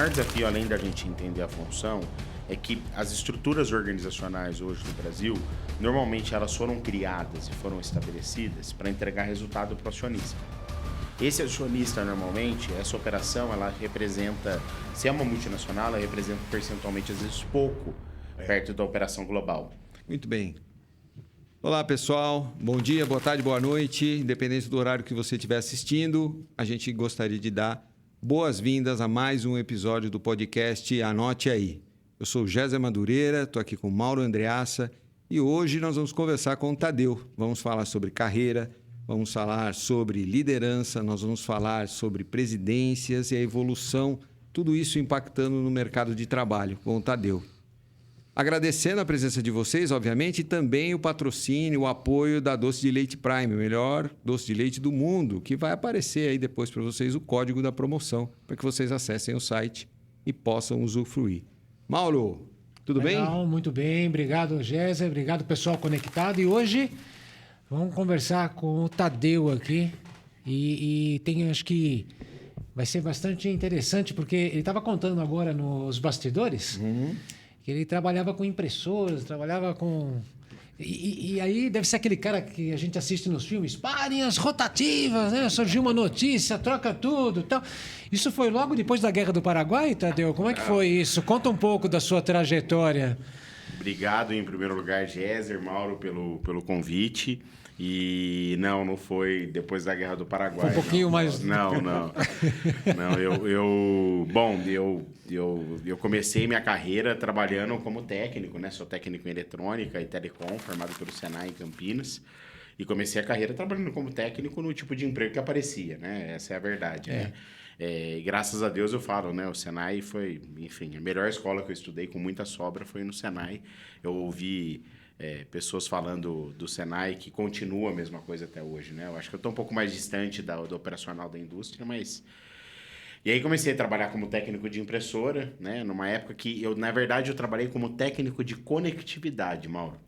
maior desafio, além da gente entender a função, é que as estruturas organizacionais hoje no Brasil, normalmente elas foram criadas e foram estabelecidas para entregar resultado para o acionista. Esse acionista, normalmente, essa operação, ela representa, se é uma multinacional, ela representa percentualmente, às vezes, pouco, perto da operação global. Muito bem. Olá, pessoal. Bom dia, boa tarde, boa noite. Independente do horário que você estiver assistindo, a gente gostaria de dar boas-vindas a mais um episódio do podcast Anote Aí. Eu sou o Géser Madureira, estou aqui com o Mauro Andreassa e hoje nós vamos conversar com o Tadeu. Vamos falar sobre carreira, vamos falar sobre liderança, nós vamos falar sobre presidências e a evolução, tudo isso impactando no mercado de trabalho com o Tadeu. Agradecendo a presença de vocês, obviamente, e também o patrocínio, o apoio da Doce de Leite Prime, o melhor doce de leite do mundo, que vai aparecer aí depois para vocês o código da promoção, para que vocês acessem o site e possam usufruir. Mauro, tudo bem? Muito bem. Obrigado, Géser. Obrigado, pessoal conectado. E hoje vamos conversar com o Tadeu aqui. E tem, acho que vai ser bastante interessante, porque ele estava contando agora nos bastidores... que ele trabalhava com impressoras, trabalhava com... E aí deve ser aquele cara que a gente assiste nos filmes, parem as rotativas, né? Surgiu uma notícia, troca tudo e tal. Isso foi logo depois da Guerra do Paraguai, Tadeu? Como é que foi isso? Conta um pouco da sua trajetória. Obrigado, em primeiro lugar, Géser, Mauro, pelo convite. E não foi depois da Guerra do Paraguai. Foi um pouquinho mais... Não, eu comecei minha carreira trabalhando como técnico, né? Sou técnico em eletrônica e telecom, formado pelo Senai em Campinas. E comecei a carreira trabalhando como técnico no tipo de emprego que aparecia, né? Essa é a verdade, né? E graças a Deus eu falo, né? O Senai foi, enfim, a melhor escola que eu estudei com muita sobra foi no Senai. Eu ouvi... pessoas falando do Senai que continua a mesma coisa até hoje, né? Eu acho que eu estou um pouco mais distante do operacional da indústria, mas... E aí comecei a trabalhar como técnico de impressora, né? Numa época que na verdade, eu trabalhei como técnico de conectividade, Mauro.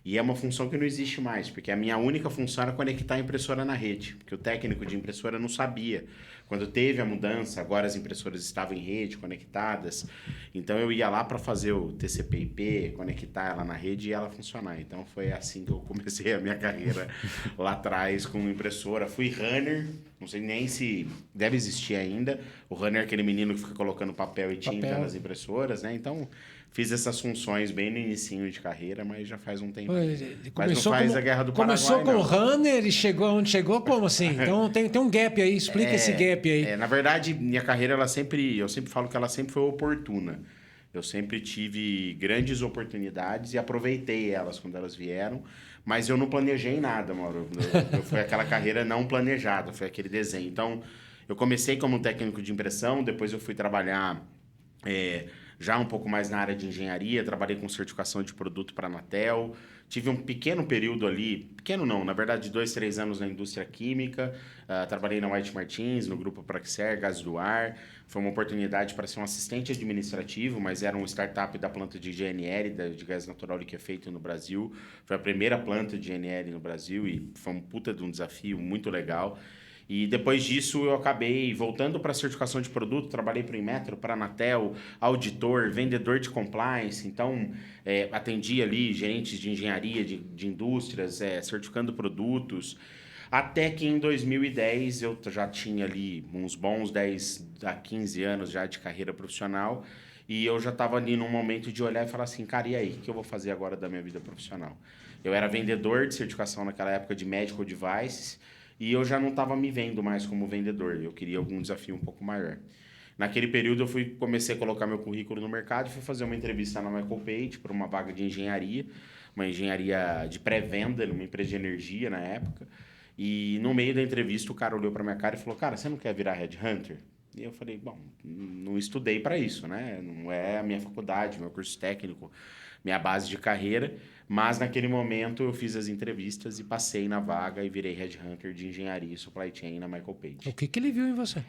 E é uma função que não existe mais, porque a minha única função era conectar a impressora na rede, porque o técnico de impressora não sabia. Quando teve a mudança, agora as impressoras estavam em rede, conectadas. Então, eu ia lá para fazer o TCP/IP, conectar ela na rede e ela funcionar. Então, foi assim que eu comecei a minha carreira lá atrás com impressora. Fui runner, não sei nem se deve existir ainda. O runner é aquele menino que fica colocando papel e tinta nas impressoras, né? Então... fiz essas funções bem no inicinho de carreira, mas já faz um tempo. Mas não faz a Guerra do Paraguai, começou com o runner e chegou onde chegou, como assim? Então tem um gap aí, explica esse gap aí. Na verdade, minha carreira, eu sempre falo que ela sempre foi oportuna. Eu sempre tive grandes oportunidades e aproveitei elas quando elas vieram, mas eu não planejei nada, Mauro. Foi aquela carreira não planejada, foi aquele desenho. Então, eu comecei como técnico de impressão, depois eu fui trabalhar... já um pouco mais na área de engenharia, trabalhei com certificação de produto para a Anatel, tive um pequeno período ali, pequeno não, na verdade 2, 3 anos na indústria química, trabalhei na White Martins, no grupo Praxair, Gás do Ar, foi uma oportunidade para ser um assistente administrativo, mas era um startup da planta de GNL, de gás natural liquefeito no Brasil, foi a primeira planta de GNL no Brasil e foi um puta de um desafio muito legal. E depois disso eu acabei voltando para a certificação de produto, trabalhei para o Inmetro, para a Anatel, auditor, vendedor de compliance, então atendi ali gerentes de engenharia, de indústrias, certificando produtos, até que em 2010 eu já tinha ali uns bons 10 a 15 anos já de carreira profissional e eu já estava ali num momento de olhar e falar assim, cara, e aí, o que eu vou fazer agora da minha vida profissional? Eu era vendedor de certificação naquela época de medical devices, e eu já não estava me vendo mais como vendedor. Eu queria algum desafio um pouco maior. Naquele período, eu comecei a colocar meu currículo no mercado e fui fazer uma entrevista na Michael Page para uma vaga de engenharia, uma engenharia de pré-venda, numa empresa de energia na época. E no meio da entrevista, o cara olhou para minha cara e falou, cara, você não quer virar headhunter? E eu falei, bom, não estudei para isso, né? Não é a minha faculdade, meu curso técnico, minha base de carreira. Mas naquele momento eu fiz as entrevistas e passei na vaga e virei headhunter de engenharia e supply chain na Michael Page. O que ele viu em você?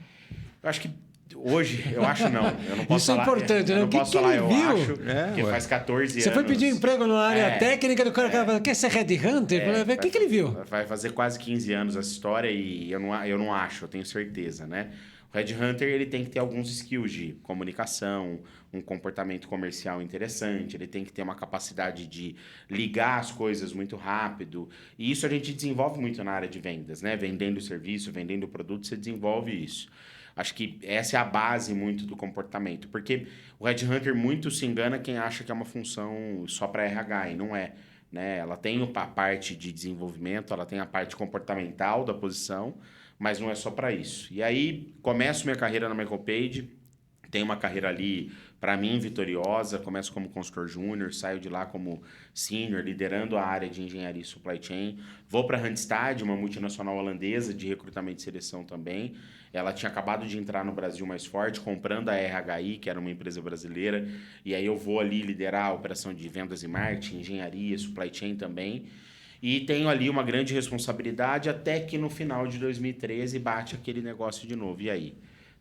Eu acho que hoje, eu acho não. Eu não posso Isso falar, é importante, né? Eu não posso falar, eu viu? acho, que faz 14 anos. Você foi pedir emprego na área técnica do cara, quer ser headhunter? O que ele viu? Vai fazer quase 15 anos essa história e eu não acho, eu tenho certeza, né? O headhunter ele tem que ter alguns skills de comunicação, um comportamento comercial interessante, ele tem que ter uma capacidade de ligar as coisas muito rápido. E isso a gente desenvolve muito na área de vendas, né? Vendendo serviço, vendendo produto, você desenvolve isso. Acho que essa é a base muito do comportamento, porque o headhunter muito se engana quem acha que é uma função só para RH, e não é, né? Ela tem a parte de desenvolvimento, ela tem a parte comportamental da posição, mas não é só para isso. E aí, começo minha carreira na Michael Page, tenho uma carreira ali, para mim, vitoriosa. Começo como consultor júnior, saio de lá como senior, liderando a área de engenharia e supply chain. Vou para a Randstad, uma multinacional holandesa de recrutamento e seleção também. Ela tinha acabado de entrar no Brasil mais forte, comprando a RHI, que era uma empresa brasileira. E aí eu vou ali liderar a operação de vendas e marketing, engenharia, supply chain também. E tenho ali uma grande responsabilidade até que no final de 2013 bate aquele negócio de novo. E aí?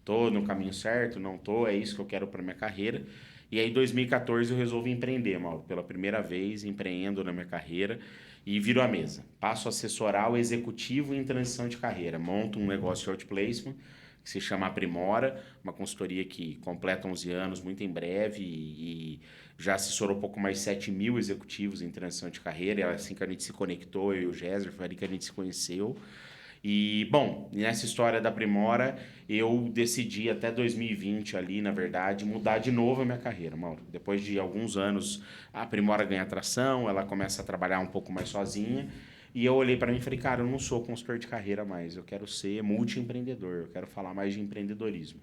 Tô no caminho certo? Não tô? É isso que eu quero para minha carreira? E aí, em 2014, eu resolvo empreender, Mauro. Pela primeira vez, empreendo na minha carreira e viro a mesa. Passo a assessorar o executivo em transição de carreira. Monto um negócio de outplacement que se chama Aprimora, uma consultoria que completa 11 anos muito em breve e já assessorou pouco mais de 7 mil executivos em transição de carreira. É assim que a gente se conectou, eu e o Géser, foi ali que a gente se conheceu. E, bom, nessa história da Primora, eu decidi até 2020 ali, na verdade, mudar de novo a minha carreira, Mauro. Depois de alguns anos, a Primora ganha tração, ela começa a trabalhar um pouco mais sozinha. E eu olhei para mim e falei, cara, eu não sou consultor de carreira mais, eu quero ser multi-empreendedor, eu quero falar mais de empreendedorismo.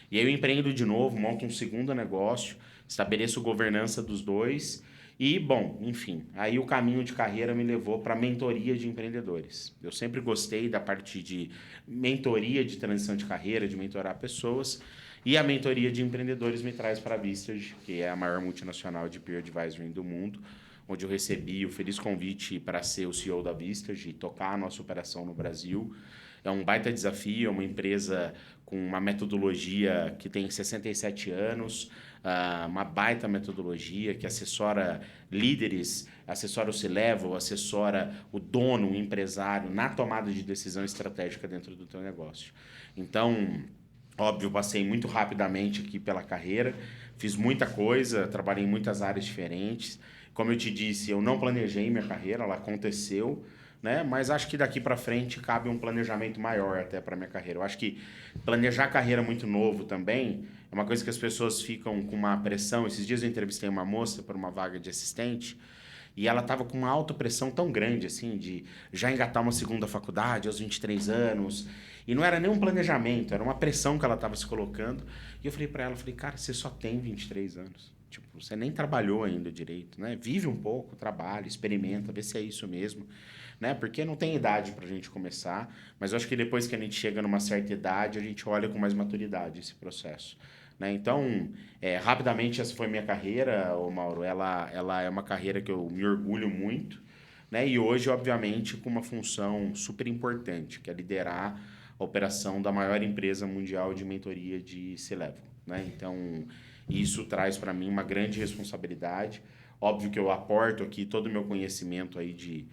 E aí eu empreendo de novo, monto um segundo negócio, estabeleço governança dos dois e, bom, enfim, aí o caminho de carreira me levou para mentoria de empreendedores. Eu sempre gostei da parte de mentoria de transição de carreira, de mentorar pessoas, e a mentoria de empreendedores me traz para a Vistage, que é a maior multinacional de peer advisory do mundo, onde eu recebi o feliz convite para ser o CEO da Vistage e tocar a nossa operação no Brasil. É um baita desafio, é uma empresa com uma metodologia que tem 67 anos, uma baita metodologia que assessora líderes, assessora o C-Level, assessora o dono, o empresário na tomada de decisão estratégica dentro do teu negócio. Então, óbvio, passei muito rapidamente aqui pela carreira, fiz muita coisa, trabalhei em muitas áreas diferentes. Como eu te disse, eu não planejei minha carreira, ela aconteceu, né? Mas acho que daqui para frente cabe um planejamento maior até para minha carreira. Eu acho que planejar carreira muito novo também é uma coisa que as pessoas ficam com uma pressão. Esses dias eu entrevistei uma moça para uma vaga de assistente e ela estava com uma autopressão tão grande, assim, de já engatar uma segunda faculdade aos 23 anos. E não era nem um planejamento, era uma pressão que ela estava se colocando. E eu falei para ela, cara, você só tem 23 anos. Tipo, você nem trabalhou ainda direito, né? Vive um pouco, trabalha, experimenta, vê se é isso mesmo, né? Porque não tem idade para a gente começar, mas eu acho que depois que a gente chega numa certa idade, a gente olha com mais maturidade esse processo, né? Então, rapidamente, essa foi minha carreira, ô Mauro. Ela é uma carreira que eu me orgulho muito, né? E hoje, obviamente, com uma função super importante, que é liderar a operação da maior empresa mundial de mentoria de C-Level, né? Então, isso traz para mim uma grande responsabilidade. Óbvio que eu aporto aqui todo o meu conhecimento aí de...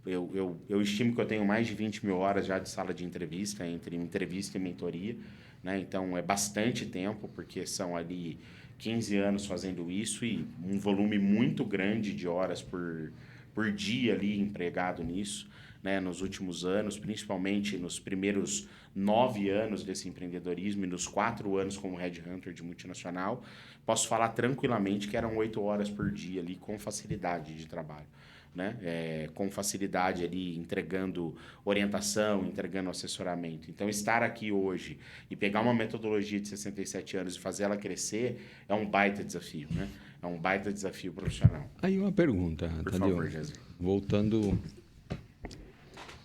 eu estimo que eu tenho mais de 20 mil horas já de sala de entrevista, entre entrevista e mentoria, né? Então, é bastante tempo, porque são ali 15 anos fazendo isso e um volume muito grande de horas por dia ali empregado nisso, né? Nos últimos anos, principalmente nos primeiros 9 anos desse empreendedorismo e nos 4 anos como headhunter de multinacional, posso falar tranquilamente que eram 8 horas por dia ali com facilidade de trabalho, né? Com facilidade ali entregando orientação, entregando assessoramento. Então, estar aqui hoje e pegar uma metodologia de 67 anos e fazer ela crescer é um baita desafio, né? É um baita desafio profissional. Aí uma pergunta, Por Tadeu. favor, Jéssica. Voltando...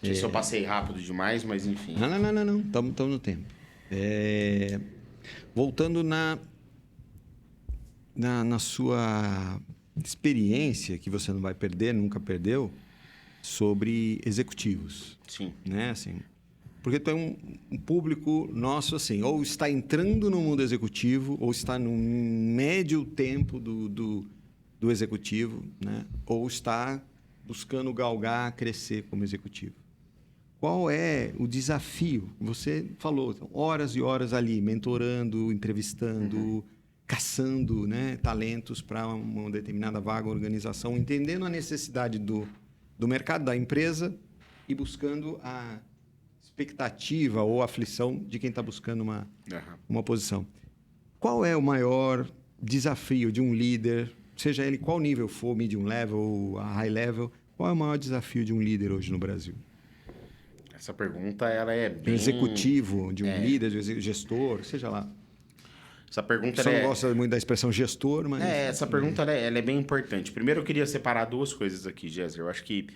Não sei se eu passei rápido demais, mas enfim. Não. Estamos no tempo. Voltando na sua experiência, que você não vai perder, nunca perdeu, sobre executivos. Sim. Né? Assim, porque tem um público nosso, assim, ou está entrando no mundo executivo, ou está no médio tempo do executivo, né? Ou está buscando galgar, crescer como executivo. qual é o desafio? Você falou, horas e horas ali, mentorando, entrevistando, caçando, né, talentos para uma determinada vaga, organização, entendendo a necessidade do mercado, da empresa e buscando a expectativa ou aflição de quem está buscando uma posição. Qual é o maior desafio de um líder, seja ele qual nível for, medium level ou high level, qual é o maior desafio de um líder hoje no Brasil? Essa pergunta, ela é De um bem... executivo, de um líder, de um gestor, seja lá. Essa pergunta... Você não gosta muito da expressão gestor, mas... essa pergunta ela é bem importante. Primeiro, eu queria separar duas coisas aqui, Jéssica. Eu acho que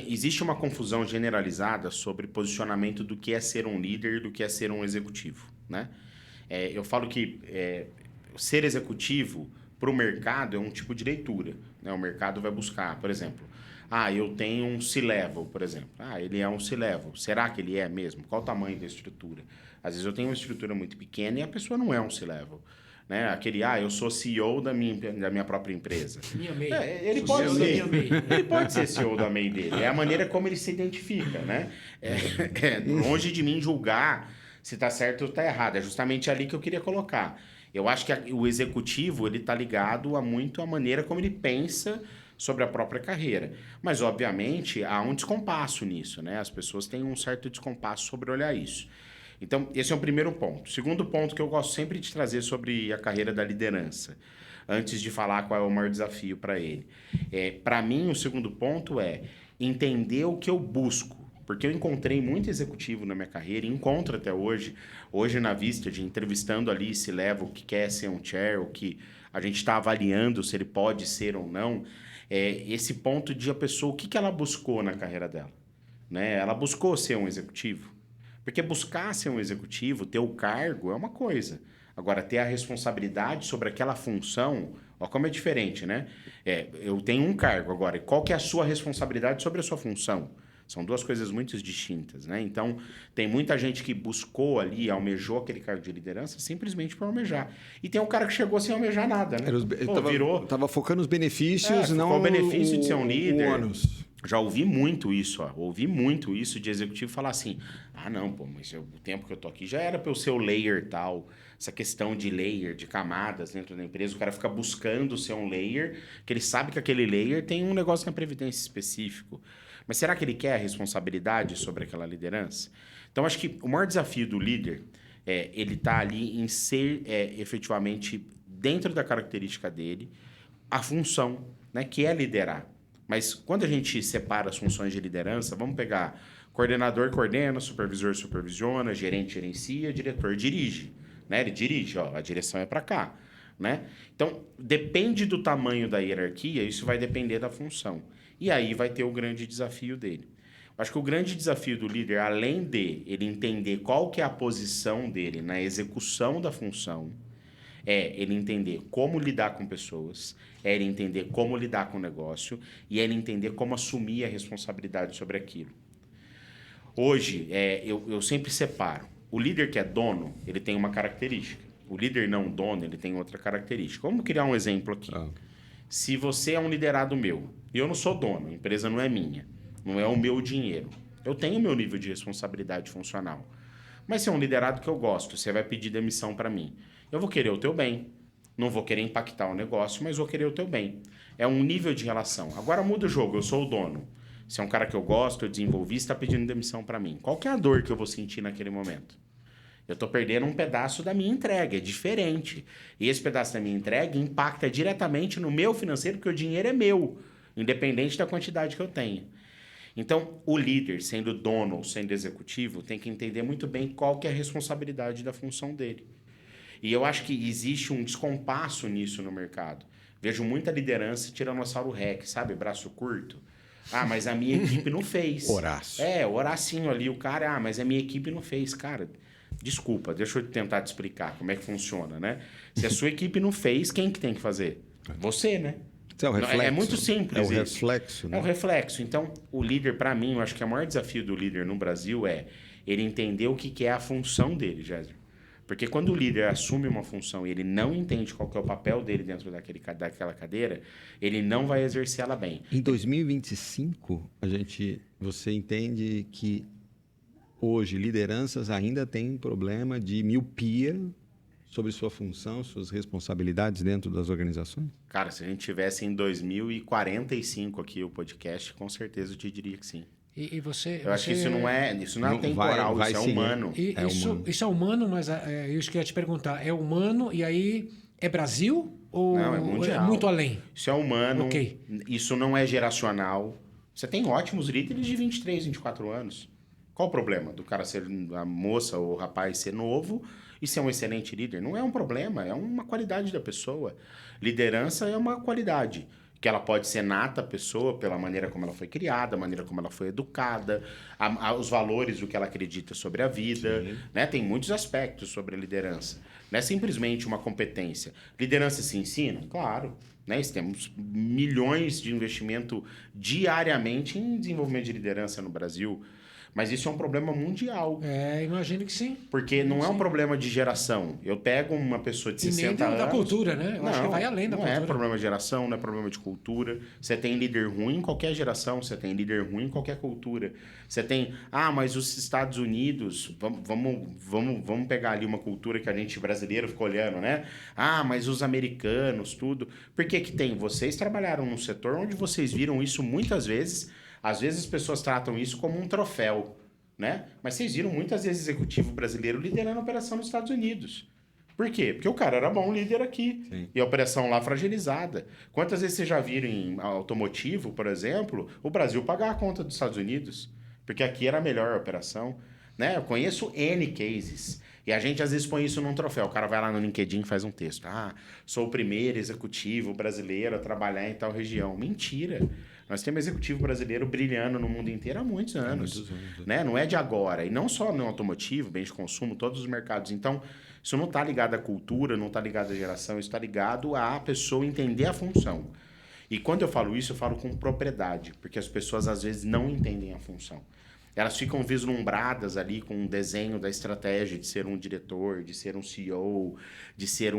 existe uma confusão generalizada sobre posicionamento do que é ser um líder e do que é ser um executivo, né? Eu falo que ser executivo para o mercado é um tipo de leitura, né? O mercado vai buscar, por exemplo, eu tenho um C-level, por exemplo. Ele é um C-level. Será que ele é mesmo? Qual o tamanho da estrutura? Às vezes eu tenho uma estrutura muito pequena e a pessoa não é um C-level. Né? Aquele, eu sou CEO da minha própria empresa. Minha MEI. Ele pode ser CEO da MEI dele. É a maneira como ele se identifica, né? Longe de mim julgar se está certo ou está errado. É justamente ali que eu queria colocar. Eu acho que o executivo ele está ligado muito à maneira como ele pensa sobre a própria carreira. Mas, obviamente, há um descompasso nisso, né? As pessoas têm um certo descompasso sobre olhar isso. Então, esse é o primeiro ponto. Segundo ponto que eu gosto sempre de trazer sobre a carreira da liderança, antes de falar qual é o maior desafio para ele. Para mim, o segundo ponto é entender o que eu busco. Porque eu encontrei muito executivo na minha carreira, e encontro até hoje na Vista, de entrevistando ali se leva o que quer ser um chair, o que a gente está avaliando se ele pode ser ou não. Esse ponto de a pessoa, o que ela buscou na carreira dela? Né? Ela buscou ser um executivo? Porque buscar ser um executivo, ter o cargo, é uma coisa. Agora, ter a responsabilidade sobre aquela função, ó como é diferente, né? Eu tenho um cargo agora, e qual que é a sua responsabilidade sobre a sua função? São duas coisas muito distintas, né? Então, tem muita gente que buscou ali, almejou aquele cargo de liderança simplesmente por almejar. E tem um cara que chegou sem almejar nada, né? Tava focando nos benefícios, não o benefício de ser um líder. O ônus. Já ouvi muito isso, ouvi muito isso de executivo falar assim, não, mas o tempo que eu tô aqui já era para eu ser o layer tal, essa questão de layer, de camadas dentro da empresa, o cara fica buscando ser um layer, que ele sabe que aquele layer tem um negócio na previdência específico. Mas será que ele quer a responsabilidade sobre aquela liderança? Então, acho que o maior desafio do líder ele tá ali em ser efetivamente, dentro da característica dele, a função, né, que é liderar. Mas quando a gente separa as funções de liderança, vamos pegar coordenador coordena, supervisor supervisiona, gerente gerencia, diretor dirige. Né? Ele dirige, a direção é para cá. Né? Então, depende do tamanho da hierarquia, isso vai depender da função. E aí vai ter o grande desafio dele. Acho que o grande desafio do líder, além de ele entender qual que é a posição dele na execução da função, ele entender como lidar com pessoas, ele entender como lidar com o negócio e ele entender como assumir a responsabilidade sobre aquilo. Hoje, eu sempre separo. O líder que é dono, ele tem uma característica. O líder não dono, ele tem outra característica. Vamos criar um exemplo aqui. Se você é um liderado meu, e eu não sou dono, a empresa não é minha, não é o meu dinheiro, eu tenho o meu nível de responsabilidade funcional. Mas se é um liderado que eu gosto, você vai pedir demissão para mim. Eu vou querer o teu bem. Não vou querer impactar o negócio, mas vou querer o teu bem. É um nível de relação. Agora muda o jogo, eu sou o dono. Se é um cara que eu gosto, eu desenvolvi, você está pedindo demissão para mim. Qual que é a dor que eu vou sentir naquele momento? Eu estou perdendo um pedaço da minha entrega, é diferente. E esse pedaço da minha entrega impacta diretamente no meu financeiro, porque o dinheiro é meu, independente da quantidade que eu tenha. Então, o líder, sendo dono ou sendo executivo, tem que entender muito bem qual que é a responsabilidade da função dele. E eu acho que existe um descompasso nisso no mercado. Vejo muita liderança tiranossauro rex, sabe? Braço curto. Mas a minha equipe não fez. Horácio. Horacinho ali, o cara, mas a minha equipe não fez. Cara, desculpa, deixa eu tentar te explicar como é que funciona, né? Se a sua equipe não fez, quem que tem que fazer? Você, né? É o reflexo. É muito simples isso. Reflexo, né? É o reflexo. Então, o líder, para mim, eu acho que o maior desafio do líder no Brasil é ele entender o que é a função dele, Jéssica. Porque quando o líder assume uma função e ele não entende qual que é o papel dele dentro daquela cadeira, ele não vai exercer ela bem. Em 2025, você entende que hoje, lideranças ainda têm problema de miopia sobre sua função, suas responsabilidades dentro das organizações? Cara, se a gente tivesse em 2045 aqui o podcast, com certeza eu te diria que sim. E você... Eu acho que isso não é temporal, vai isso é seguir. humano. Isso é humano, mas isso que eu ia te perguntar. É humano e aí é Brasil ou Não, é mundial. muito além? Isso é humano, Ok. isso não é geracional. Você tem ótimos líderes de 23, 24 anos. Qual o problema do cara ser a moça ou o rapaz ser novo e ser um excelente líder? Não é um problema, é uma qualidade da pessoa. Liderança é uma qualidade, que ela pode ser nata a pessoa pela maneira como ela foi criada, a maneira como ela foi educada, os valores do que ela acredita sobre a vida, né? Tem muitos aspectos sobre a liderança. Não é simplesmente uma competência. Liderança se ensina? Claro. Né? Temos milhões de investimento diariamente em desenvolvimento de liderança no Brasil. Mas isso é um problema mundial. Imagino que sim. Porque não é um problema de geração. Eu pego uma pessoa de 60 nem anos... da cultura, né? Eu acho que vai além da cultura. Não é problema de geração, não é problema de cultura. Você tem líder ruim em qualquer geração, você tem líder ruim em qualquer cultura. Você tem... mas os Estados Unidos... Vamos pegar ali uma cultura que a gente brasileiro fica olhando, né? Mas os americanos, tudo... Por que que tem? Vocês trabalharam num setor onde vocês viram isso muitas vezes... Às vezes as pessoas tratam isso como um troféu, né? Mas vocês viram muitas vezes executivo brasileiro liderando a operação nos Estados Unidos. Por quê? Porque o cara era bom líder aqui. Sim. E a operação lá fragilizada. Quantas vezes vocês já viram em automotivo, por exemplo, o Brasil pagar a conta dos Estados Unidos? Porque aqui era a melhor operação. Né? Eu conheço N cases. E a gente às vezes põe isso num troféu. O cara vai lá no LinkedIn e faz um texto. Sou o primeiro executivo brasileiro a trabalhar em tal região. Mentira. Nós temos executivo brasileiro brilhando no mundo inteiro há muitos anos. Né? Não é de agora. E não só no automotivo, bens de consumo, todos os mercados. Então, isso não está ligado à cultura, não está ligado à geração, isso está ligado à pessoa entender a função. E quando eu falo isso, eu falo com propriedade, porque as pessoas às vezes não entendem a função. Elas ficam vislumbradas ali com um desenho da estratégia de ser um diretor, de ser um CEO, de ser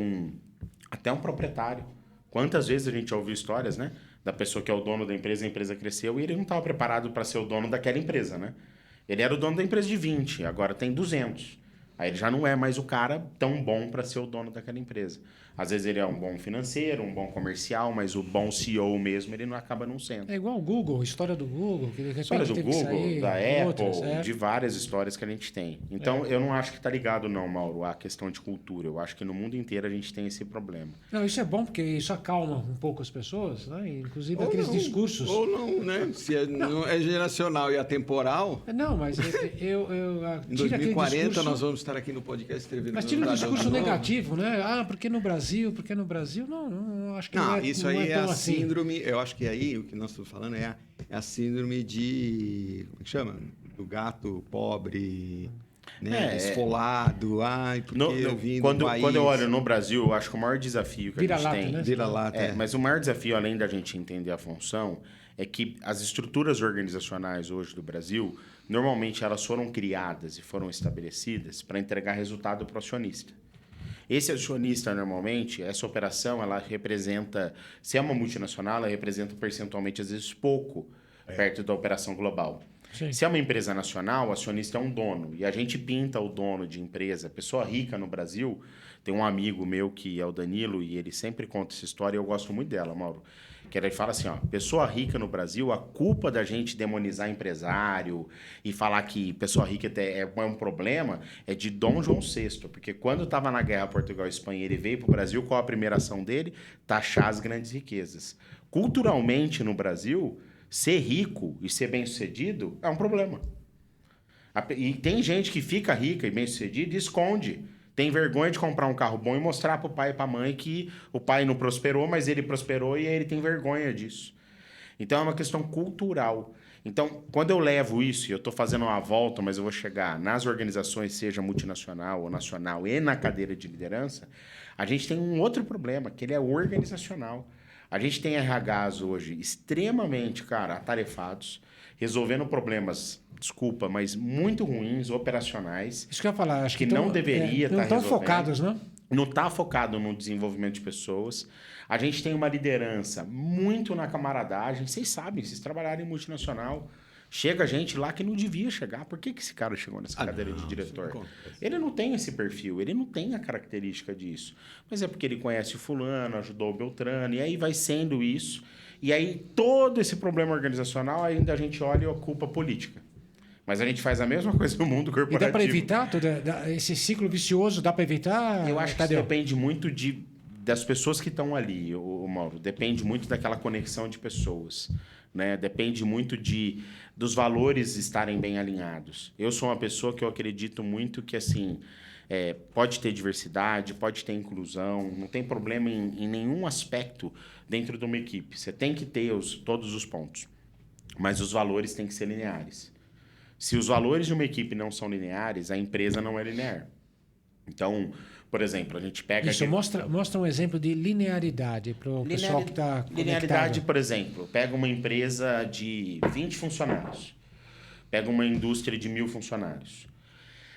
até um proprietário. Quantas vezes a gente já ouviu histórias, né? Da pessoa que é o dono da empresa, a empresa cresceu e ele não estava preparado para ser o dono daquela empresa, né? Ele era o dono da empresa de 20, agora tem 200. Aí ele já não é mais o cara tão bom para ser o dono daquela empresa. Às vezes ele é um bom financeiro, um bom comercial, mas o bom CEO mesmo ele não acaba não sendo. É igual o Google, história do Google. Que de repente história do teve que Google, sair, da Apple, outras, de várias histórias que a gente tem. Então, eu não acho que está ligado não, Mauro, à questão de cultura. Eu acho que no mundo inteiro a gente tem esse problema. Não, isso é bom porque isso acalma um pouco as pessoas, né? Inclusive aqueles discursos. Ou não, né? Se não é geracional e atemporal... Não, mas eu Em tira aquele 2040 discurso... nós vamos estar aqui no podcast escrevendo... Mas tira o discurso negativo, né? Porque no Brasil, não, acho que não é isso não aí é é tão a assim. síndrome, eu acho que aí o que nós estamos falando é a síndrome de, como é que chama? Do gato pobre, né? Esfolado, porque eu vim do país... Quando eu olho no Brasil, eu acho que o maior desafio que a gente tem... Né? Vira-lata. Mas o maior desafio, além da gente entender a função, é que as estruturas organizacionais hoje do Brasil, normalmente elas foram criadas e foram estabelecidas para entregar resultado para o acionista. Esse acionista, normalmente, essa operação, ela representa... Se é uma multinacional, ela representa percentualmente, às vezes, pouco perto da operação global. Sim. Se é uma empresa nacional, o acionista é um dono. E a gente pinta o dono de empresa. Pessoa rica no Brasil, tem um amigo meu que é o Danilo, e ele sempre conta essa história, e eu gosto muito dela, Mauro. Que ele fala assim, pessoa rica no Brasil, a culpa da gente demonizar empresário e falar que pessoa rica é um problema é de Dom João VI. Porque quando estava na guerra Portugal e Espanha, ele veio para o Brasil, qual a primeira ação dele? Taxar as grandes riquezas. Culturalmente, no Brasil, ser rico e ser bem-sucedido é um problema. E tem gente que fica rica e bem-sucedida e esconde. Tem vergonha de comprar um carro bom e mostrar para o pai e para a mãe que o pai não prosperou, mas ele prosperou e ele tem vergonha disso. Então, é uma questão cultural. Então, quando eu levo isso, e eu estou fazendo uma volta, mas eu vou chegar nas organizações, seja multinacional ou nacional, e na cadeira de liderança, a gente tem um outro problema, que ele é organizacional. A gente tem RHs hoje extremamente, atarefados, resolvendo problemas, desculpa, mas muito ruins, operacionais. Isso que eu ia falar, acho que não deveria estar resolvendo. Não estão focados, né? Não está focado no desenvolvimento de pessoas. A gente tem uma liderança muito na camaradagem. Vocês sabem, vocês trabalharam em multinacional. Chega gente lá que não devia chegar. Por que esse cara chegou nessa cadeira de diretor? Ele não tem esse perfil, ele não tem a característica disso. Mas é porque ele conhece o fulano, ajudou o Beltrano, e aí vai sendo isso. E aí todo esse problema organizacional ainda a gente olha e ocupa política. Mas a gente faz a mesma coisa no mundo corporativo. E dá para evitar esse ciclo vicioso? Dá para evitar? Eu acho que isso depende muito das pessoas que estão ali, o Mauro. Depende muito daquela conexão de pessoas. Né? Depende muito dos valores estarem bem alinhados. Eu sou uma pessoa que eu acredito muito que assim, pode ter diversidade, pode ter inclusão, não tem problema em nenhum aspecto dentro de uma equipe. Você tem que ter todos os pontos. Mas os valores têm que ser lineares. Se os valores de uma equipe não são lineares, a empresa não é linear. Então, por exemplo, a gente pega... Isso, mostra um exemplo de linearidade para o pessoal que está conectado. Linearidade, por exemplo, pega uma empresa de 20 funcionários, pega uma indústria de 1.000 funcionários.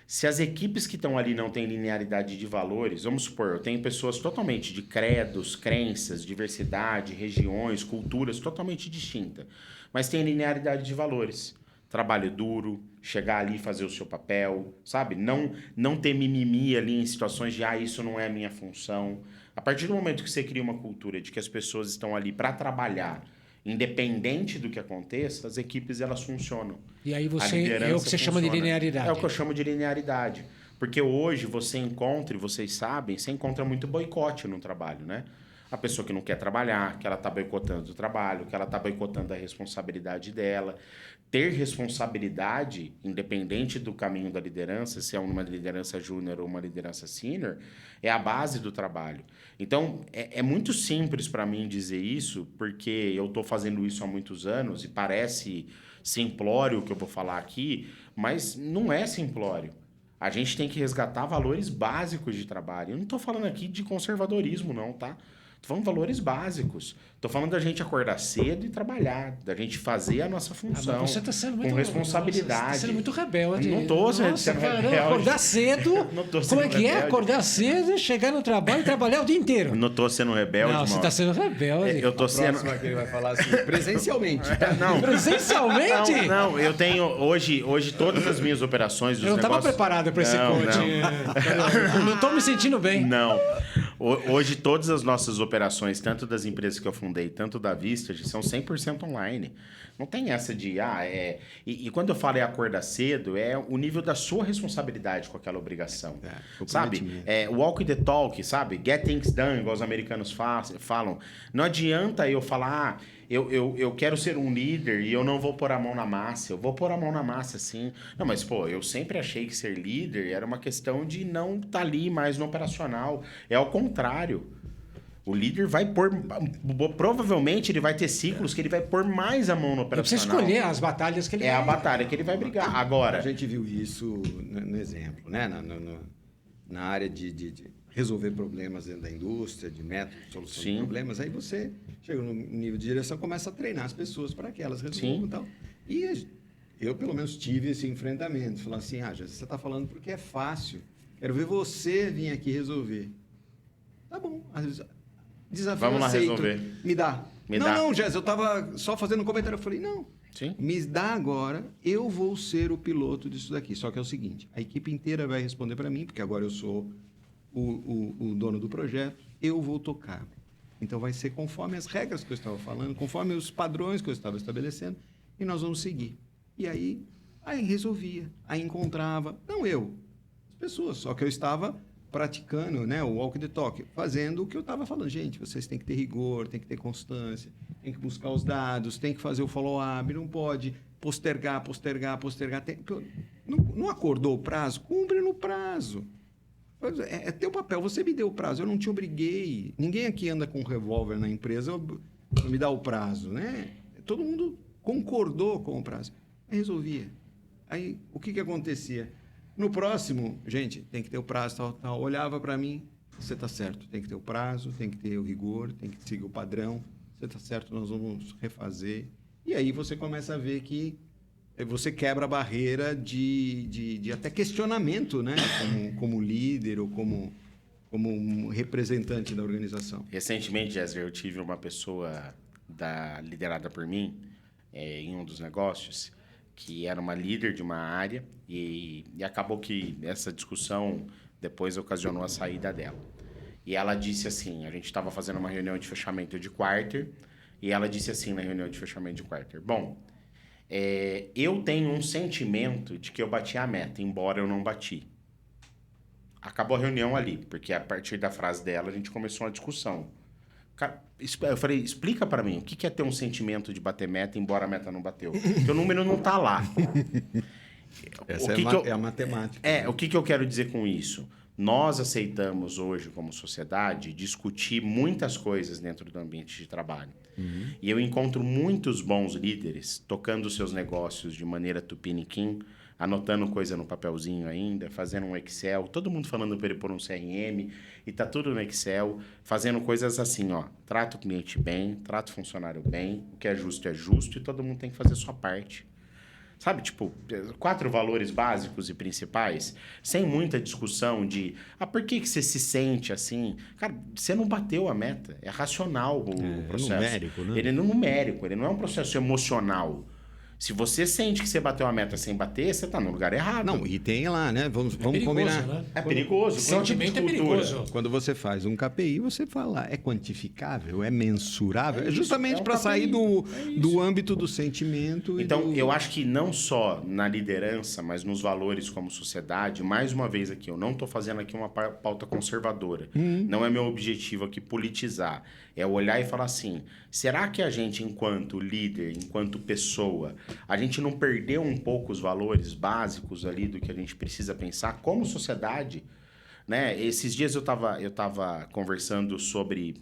Se as equipes que estão ali não têm linearidade de valores, vamos supor, eu tenho pessoas totalmente de credos, crenças, diversidade, regiões, culturas totalmente distintas, mas tem linearidade de valores. Trabalho duro, chegar ali e fazer o seu papel, sabe? Não ter mimimi ali em situações de, isso não é a minha função. A partir do momento que você cria uma cultura de que as pessoas estão ali para trabalhar, independente do que aconteça, as equipes elas funcionam. E aí é o que você chama de linearidade. É o que eu chamo de linearidade. Porque hoje você encontra, e vocês sabem, você encontra muito boicote no trabalho, né? A pessoa que não quer trabalhar, que ela está boicotando o trabalho, que ela está boicotando a responsabilidade dela. Ter responsabilidade, independente do caminho da liderança, se é uma liderança júnior ou uma liderança sênior, é a base do trabalho. Então, é muito simples para mim dizer isso, porque eu estou fazendo isso há muitos anos e parece simplório o que eu vou falar aqui, mas não é simplório. A gente tem que resgatar valores básicos de trabalho. Eu não estou falando aqui de conservadorismo, não, tá? Estou falando de valores básicos. Estou falando da gente acordar cedo e trabalhar, da gente fazer a nossa função. Mas você está sendo muito, com responsabilidade. Você está sendo muito rebelde. Não estou sendo rebelde. Acordar cedo. Não tô sendo como é que rebelde. é? Acordar cedo, chegar no trabalho e trabalhar o dia inteiro. Não estou sendo rebelde, não, você está sendo rebelde. Eu estou sendo... que ele vai falar assim, presencialmente. Não. Presencialmente? Não, eu tenho... Hoje todas as minhas operações... Eu não estava preparado para esse coach. Não estou me sentindo bem. Não. Hoje, todas as nossas operações, tanto das empresas que eu fundei, tanto da Vistage, são 100% online. Não tem essa de... E quando eu falo acordar cedo, é o nível da sua responsabilidade com aquela obrigação. Sabe? Walk the talk, sabe? Get things done, igual os americanos falam. Não adianta eu falar... Eu quero ser um líder e eu não vou pôr a mão na massa. Eu vou pôr a mão na massa, sim. Não, mas, eu sempre achei que ser líder era uma questão de não estar ali mais no operacional. É ao contrário. O líder vai pôr... Provavelmente ele vai ter ciclos que ele vai pôr mais a mão no operacional. Ele precisa escolher as batalhas que ele vai... É a batalha que ele vai brigar. Agora... A gente viu isso no exemplo, né? Na área de resolver problemas dentro da indústria, de método de solução de problemas. Aí você chega no nível de direção, começa a treinar as pessoas para que elas resolvam e tal. E eu, pelo menos, tive esse enfrentamento. Falar assim, você está falando porque é fácil. Quero ver você vir aqui resolver. Tá bom. Desafio Vamos lá aceito. resolver. Me dá. Não, Jéssica, eu estava só fazendo um comentário. Eu falei, não. Sim. Me dá agora, eu vou ser o piloto disso daqui. Só que é o seguinte, a equipe inteira vai responder para mim, porque agora eu sou o dono do projeto, eu vou tocar. Então, vai ser conforme as regras que eu estava falando, conforme os padrões que eu estava estabelecendo, e nós vamos seguir. E aí resolvia, aí encontrava, não eu, as pessoas, só que eu estava praticando, né, o walk the talk, fazendo o que eu estava falando. Gente, vocês têm que ter rigor, tem que ter constância, tem que buscar os dados, tem que fazer o follow-up, não pode postergar. Não acordou o prazo? Cumpre no prazo. É teu papel, você me deu o prazo, eu não te obriguei. Ninguém aqui anda com um revólver na empresa para me dar o prazo, né? Todo mundo concordou com o prazo. Aí resolvia. Aí, o que acontecia? No próximo, gente, tem que ter o prazo, tal. Olhava para mim, você está certo, tem que ter o prazo, tem que ter o rigor, tem que seguir o padrão, você está certo, nós vamos refazer. E aí você começa a ver que você quebra a barreira de até questionamento, né? Como líder ou como um representante da organização. Recentemente, Jéssica, eu tive uma pessoa liderada por mim em um dos negócios que era uma líder de uma área, e acabou que essa discussão depois ocasionou a saída dela. E ela disse assim, a gente estava fazendo uma reunião de fechamento de quarter, e ela disse assim na reunião de fechamento de quarter, bom, eu tenho um sentimento de que eu bati a meta, embora eu não bati. Acabou a reunião ali, porque a partir da frase dela a gente começou uma discussão. Cara, eu falei, explica para mim, o que é ter um sentimento de bater meta, embora a meta não bateu? Porque o número não tá lá. Essa é a matemática. O que eu quero dizer com isso? Nós aceitamos hoje, como sociedade, discutir muitas coisas dentro do ambiente de trabalho. Uhum. E eu encontro muitos bons líderes tocando seus negócios de maneira tupiniquim, anotando coisa no papelzinho ainda, fazendo um Excel, todo mundo falando para ele pôr um CRM, e tá tudo no Excel, fazendo coisas assim, ó, trata o cliente bem, trata o funcionário bem, o que é justo, e todo mundo tem que fazer a sua parte. Sabe, tipo, 4 valores básicos e principais, sem muita discussão de, por que você se sente assim? Cara, você não bateu a meta, é racional o processo. É numérico, né? Ele é numérico, ele não é um processo emocional. Se você sente que você bateu a meta sem bater, você tá no lugar errado. Não, e tem lá, né? Vamos perigoso, combinar. Né? É perigoso. O sentimento é perigoso. Quando você faz um KPI, você fala, é quantificável, é mensurável? É justamente para sair do âmbito do sentimento. Então, eu acho que não só na liderança, mas nos valores como sociedade, mais uma vez aqui, eu não estou fazendo aqui uma pauta conservadora. Não é meu objetivo aqui politizar. É olhar e falar assim, será que a gente, enquanto líder, enquanto pessoa, a gente não perdeu um pouco os valores básicos ali do que a gente precisa pensar como sociedade? Né? Esses dias eu tava conversando sobre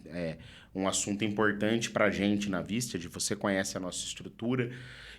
um assunto importante para a gente na Vista, de você conhece a nossa estrutura,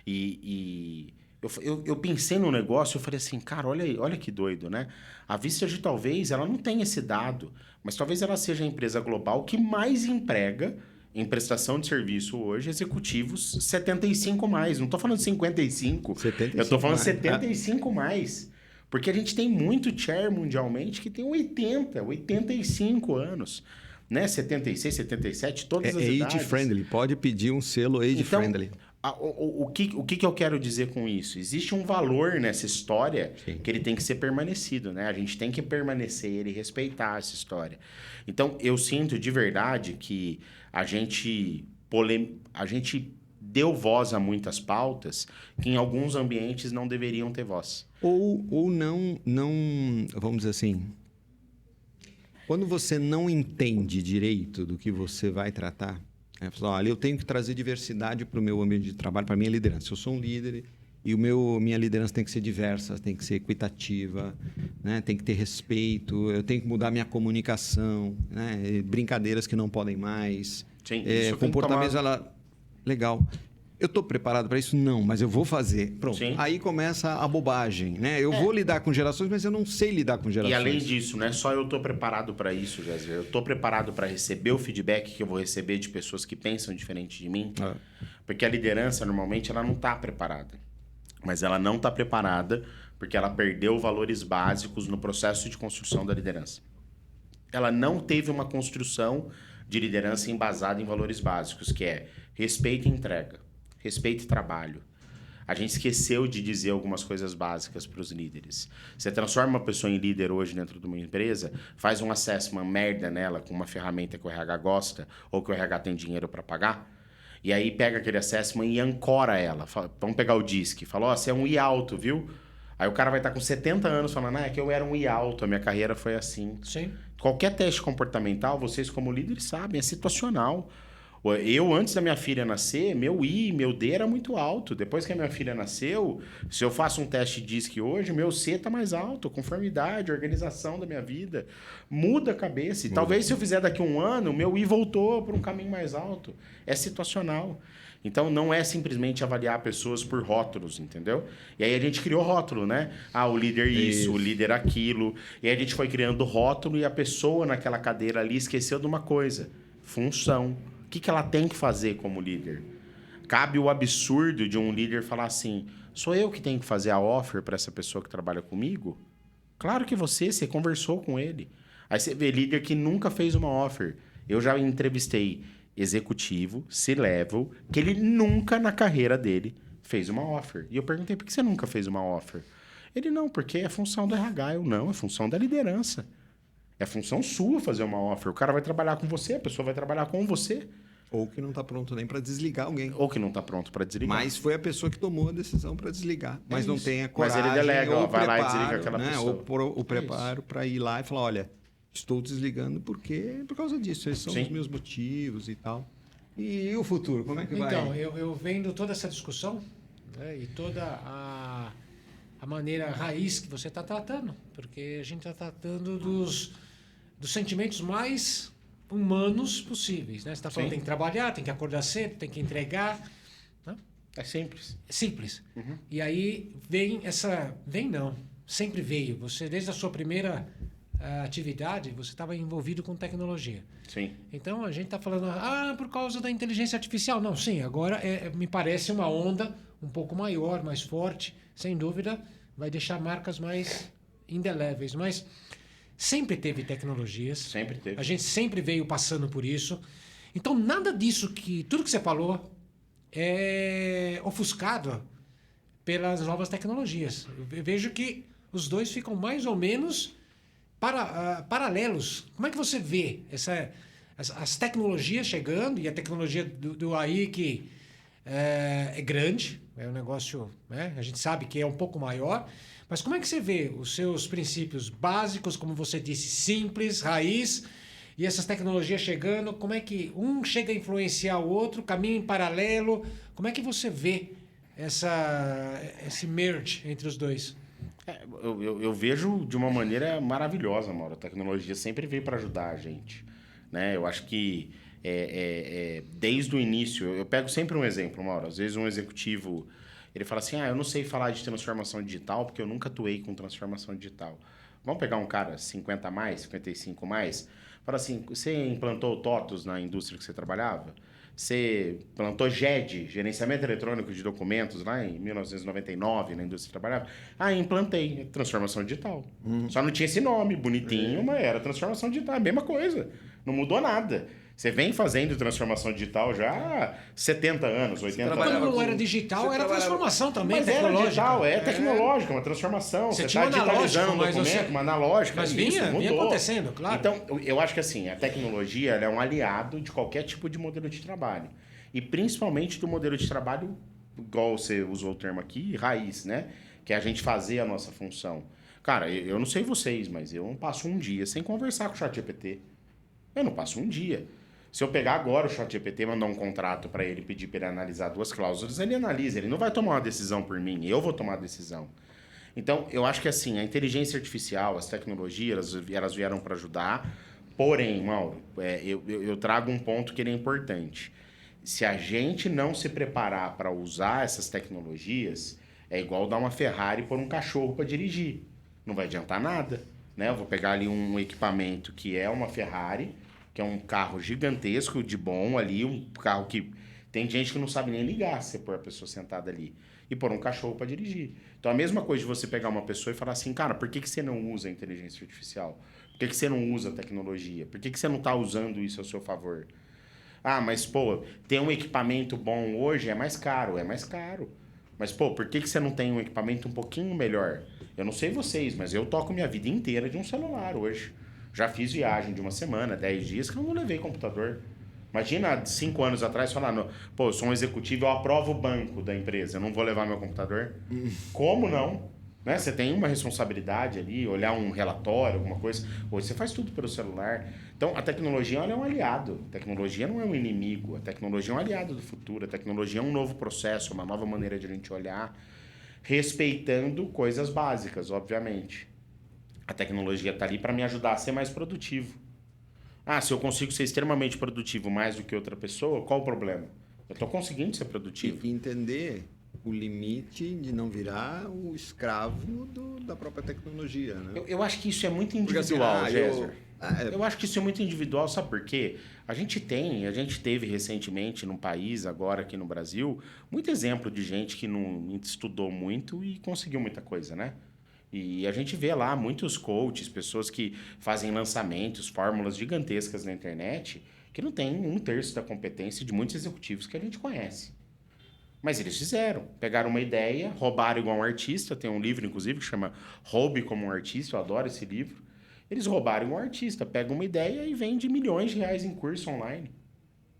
e eu pensei no negócio, eu falei assim, cara, olha que doido, né? A Vistage talvez ela não tenha esse dado, mas talvez ela seja a empresa global que mais emprega em prestação de serviço hoje executivos 75 mais. Não estou falando 55, 75 eu estou falando mais. 75 mais. Porque a gente tem muito chair mundialmente que tem 80, 85 anos. Né? 76, 77, todas as idades. Age-friendly, pode pedir um selo age-friendly. Então, o que eu quero dizer com isso? Existe um valor nessa história que ele tem que ser permanecido, né? A gente tem que permanecer e respeitar essa história. Então, eu sinto de verdade que a gente deu voz a muitas pautas que em alguns ambientes não deveriam ter voz. Ou não, vamos dizer assim, quando você não entende direito do que você vai tratar, olha, eu tenho que trazer diversidade para o meu ambiente de trabalho, para a minha liderança. Eu sou um líder e minha liderança tem que ser diversa, tem que ser equitativa, né? Tem que ter respeito, eu tenho que mudar minha comunicação, né? Brincadeiras que não podem mais, Sim, comportamentos... Legal. Eu estou preparado para isso? Não, mas eu vou fazer. Pronto. Sim. Aí começa a bobagem, né? Eu vou lidar com gerações, mas eu não sei lidar com gerações. E além disso, não é só eu estou preparado para isso, Jéssica. Eu estou preparado para receber o feedback que eu vou receber de pessoas que pensam diferente de mim. Porque a liderança, normalmente, ela não está preparada. Mas ela não está preparada porque ela perdeu valores básicos no processo de construção da liderança. Ela não teve uma construção de liderança embasada em valores básicos, que é respeito e entrega. Respeito e trabalho. A gente esqueceu de dizer algumas coisas básicas para os líderes. Você transforma uma pessoa em líder hoje dentro de uma empresa, faz um assessment merda nela com uma ferramenta que o RH gosta ou que o RH tem dinheiro para pagar, e aí pega aquele assessment e ancora ela. Vamos pegar o DISC. Fala, você é um I alto, viu? Aí o cara vai estar com 70 anos falando, é que eu era um I alto, a minha carreira foi assim. Sim. Qualquer teste comportamental, vocês como líderes sabem, é situacional. Eu, antes da minha filha nascer, meu I, meu D era muito alto. Depois que a minha filha nasceu, se eu faço um teste DISC hoje, meu C está mais alto. Conformidade, organização da minha vida. Muda a cabeça. E talvez se eu fizer daqui a um ano, meu I voltou para um caminho mais alto. É situacional. Então, não é simplesmente avaliar pessoas por rótulos, entendeu? E aí a gente criou rótulo, né? O líder isso, o líder aquilo. E aí a gente foi criando rótulo e a pessoa naquela cadeira ali esqueceu de uma coisa. Função. O que ela tem que fazer como líder? Cabe o absurdo de um líder falar assim, sou eu que tenho que fazer a offer para essa pessoa que trabalha comigo? Claro que você conversou com ele. Aí você vê líder que nunca fez uma offer. Eu já entrevistei executivo, C-level, que ele nunca na carreira dele fez uma offer. E eu perguntei, por que você nunca fez uma offer? Ele, não, porque é função do RH. Eu, não, é função da liderança. É função sua fazer uma offer. O cara vai trabalhar com você, a pessoa vai trabalhar com você. Ou que não está pronto nem para desligar alguém. Ou que não está pronto para desligar. Mas foi a pessoa que tomou a decisão para desligar. Mas não tem a coragem. Mas ele delega, ou vai preparo, lá e desliga aquela pessoa. Ou o preparo para ir lá e falar, olha, estou desligando por causa disso. Esses são os meus motivos e tal. E o futuro, como é que vai? Então, eu vendo toda essa discussão, né, e toda a maneira raiz que você está tratando, porque a gente está tratando dos sentimentos mais humanos possíveis, né? Você está falando que tem que trabalhar, tem que acordar cedo, tem que entregar, né? É simples. Simples. Uhum. E aí sempre veio. Você, desde a sua primeira atividade, você estava envolvido com tecnologia. Sim. Então, a gente está falando, por causa da inteligência artificial. Não, sim, agora me parece uma onda um pouco maior, mais forte, sem dúvida, vai deixar marcas mais indeléveis. Mas sempre teve tecnologias. Sempre teve. A gente sempre veio passando por isso. Então, nada disso tudo que você falou é ofuscado pelas novas tecnologias. Eu vejo que os dois ficam mais ou menos paralelos. Como é que você vê as tecnologias chegando e a tecnologia do AI que é grande, é um negócio, né? A gente sabe que é um pouco maior, mas como é que você vê os seus princípios básicos, como você disse, simples, raiz, e essas tecnologias chegando, como é que um chega a influenciar o outro, caminho em paralelo, como é que você vê esse merge entre os dois? Eu vejo de uma maneira maravilhosa, Mauro. A tecnologia sempre veio para ajudar a gente, né? Eu acho que desde o início... Eu pego sempre um exemplo, Mauro. Às vezes um executivo, ele fala assim, eu não sei falar de transformação digital porque eu nunca atuei com transformação digital. Vamos pegar um cara 50 mais, 55 mais, fala assim, você implantou o TOTOS na indústria que você trabalhava? Você plantou GED, Gerenciamento Eletrônico de Documentos, lá em 1999, na indústria que trabalhava? Implantei. Transformação digital. Só não tinha esse nome, bonitinho, mas era transformação digital. A mesma coisa. Não mudou nada. Você vem fazendo transformação digital já há 70 anos, 80 anos. Quando não era digital, era transformação também, mas tecnológica. Era digital, tecnológica, uma transformação. Você está digitalizando um documento, uma analógica. Mas vinha acontecendo, claro. Então, eu acho que assim, a tecnologia ela é um aliado de qualquer tipo de modelo de trabalho. E principalmente do modelo de trabalho, igual você usou o termo aqui, raiz, né? Que é a gente fazer a nossa função. Cara, eu não sei vocês, mas eu não passo um dia sem conversar com o ChatGPT. Eu não passo um dia. Se eu pegar agora o ChatGPT e mandar um contrato para ele, pedir para ele analisar 2 cláusulas, ele analisa. Ele não vai tomar uma decisão por mim, eu vou tomar a decisão. Então, eu acho que assim, a inteligência artificial, as tecnologias, elas vieram para ajudar. Porém, Mauro, eu trago um ponto que ele é importante. Se a gente não se preparar para usar essas tecnologias, é igual dar uma Ferrari por um cachorro para dirigir. Não vai adiantar nada, né? Eu vou pegar ali um equipamento que é uma Ferrari, que é um carro gigantesco, de bom ali, um carro que tem gente que não sabe nem ligar se pôr a pessoa sentada ali, e pôr um cachorro para dirigir. Então, a mesma coisa de você pegar uma pessoa e falar assim, cara, por que você não usa a inteligência artificial? Por que você não usa a tecnologia? Por que você não está usando isso ao seu favor? Mas, pô, ter um equipamento bom hoje é mais caro. Mas, pô, por que você não tem um equipamento um pouquinho melhor? Eu não sei vocês, mas eu toco minha vida inteira de um celular hoje. Já fiz viagem de uma semana, 10 dias, que eu não levei computador. Imagina, 5 anos atrás, falando, pô, eu sou um executivo, eu aprovo o banco da empresa, eu não vou levar meu computador. Como não? Né? Você tem uma responsabilidade ali, olhar um relatório, alguma coisa. Hoje você faz tudo pelo celular. Então, a tecnologia ela é um aliado. A tecnologia não é um inimigo. A tecnologia é um aliado do futuro. A tecnologia é um novo processo, uma nova maneira de a gente olhar, respeitando coisas básicas, obviamente. A tecnologia está ali para me ajudar a ser mais produtivo. Se eu consigo ser extremamente produtivo mais do que outra pessoa, qual o problema? Eu estou conseguindo ser produtivo. E entender o limite de não virar o escravo da própria tecnologia, né? Eu acho que isso é muito individual, Géser. Assim, eu acho que isso é muito individual, sabe por quê? A gente teve recentemente no país, agora aqui no Brasil, muito exemplo de gente que não estudou muito e conseguiu muita coisa, né? E a gente vê lá muitos coaches, pessoas que fazem lançamentos, fórmulas gigantescas na internet, que não tem 1/3 da competência de muitos executivos que a gente conhece. Mas eles fizeram. Pegaram uma ideia, roubaram igual um artista. Tem um livro, inclusive, que chama Roube como um Artista. Eu adoro esse livro. Eles roubaram igual um artista. Pegam uma ideia e vendem milhões de reais em curso online.